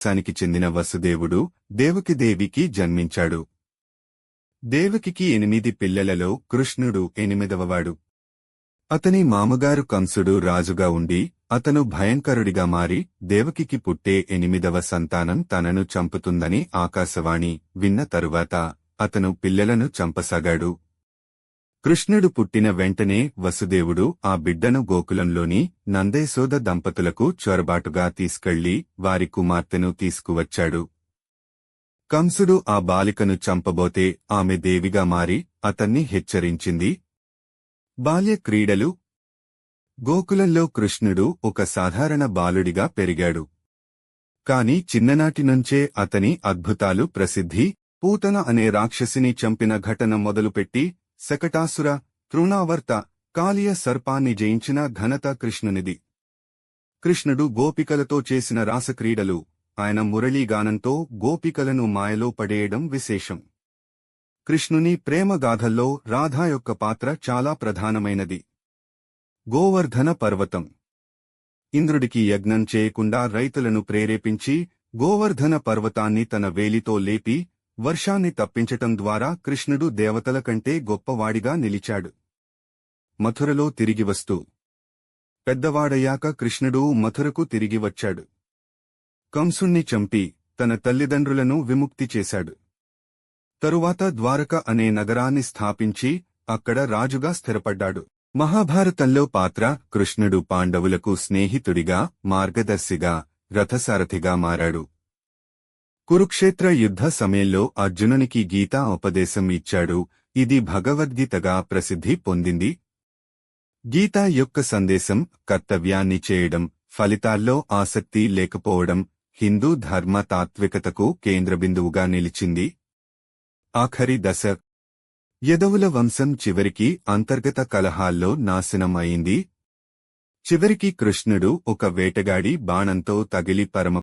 వంశానికి చెందిన వసుదేవుడు దేవకిదేవికి జన్మించాడు. దేవకికి 8 పిల్లలలో కృష్ణుడు 8వవాడు. అతని మామగారు కంసుడు రాజుగా ఉండి అతను భయంకరుడిగా మారి దేవకికి పుట్టే 8వ సంతానం తనను చంపుతుందని ఆకాశవాణి విన్న తరువాత అతను పిల్లలను చంపసాగాడు. కృష్ణుడు పుట్టిన వెంటనే వసుదేవుడు ఆ బిడ్డను గోకులంలోని నందేశోద దంపతులకు చొరబాటుగా తీసుకెళ్లి వారి కుమార్తెను తీసుకువచ్చాడు. కంసుడు ఆ బాలికను చంపబోతే ఆమె దేవిగా మారి అతన్ని హెచ్చరించింది. బాల్య క్రీడలు. గోకులంలో కృష్ణుడు ఒక సాధారణ బాలుడిగా పెరిగాడు. కాని చిన్ననాటినుంచే అతని అద్భుతాలు ప్రసిద్ధి. పూతన అనే రాక్షసిని చంపిన ఘటన మొదలుపెట్టి శకటాసుర, తృణావర్త, కాళియ సర్పాన్ని జయించిన ఘనత కృష్ణునిది. కృష్ణుడు గోపికలతో చేసిన రాసక్రీడలు, ఆయన మురళీగానంతో గోపికలను మాయలో పడేయడం విశేషం. కృష్ణుని ప్రేమగాథల్లో రాధా యొక్క పాత్ర చాలా ప్రధానమైనది. గోవర్ధన పర్వతం. ఇంద్రుడికి యజ్ఞం చేయకుండా రైతులను ప్రేరేపించి గోవర్ధన పర్వతాన్ని తన వేలితో లేపి వర్షాన్ని తప్పించటం ద్వారా కృష్ణుడు దేవతల కంటే గొప్పవాడిగా నిలిచాడు. మథురలో తిరిగి వస్తూ పెద్దవాడయ్యాక కృష్ణుడు మథురకు తిరిగి వచ్చాడు. కంసుణ్ణి చంపి తన తల్లిదండ్రులను విముక్తి చేశాడు. తరువాత ద్వారక అనే నగరాన్ని స్థాపించి అక్కడ రాజుగా స్థిరపడ్డాడు. మహాభారతంలో పాత్ర. కృష్ణుడు పాండవులకు స్నేహితుడిగా, మార్గదర్శిగా, రథసారథిగా మారాడు. కురుక్షేత్ర యుద్ధ సమయంలో అర్జునునికి గీతా ఉపదేశం ఇచ్చాడు. ఇది భగవద్గీతగా ప్రసిద్ధి పొందింది. గీత యొక్క సందేశం కర్తవ్యాన్ని చేయడం, ఫలితాల్లో ఆసక్తి లేకపోవడం, హిందూ ధర్మ తాత్వికతకు కేంద్రబిందువుగా నిలిచింది. ఆఖరి దశ. యదవుల వంశం చివరికి అంతర్గత కలహాల్లో నాశనం అయింది. చివరికి కృష్ణుడు ఒక వేటగాడి బాణంతో తగిలి పరమ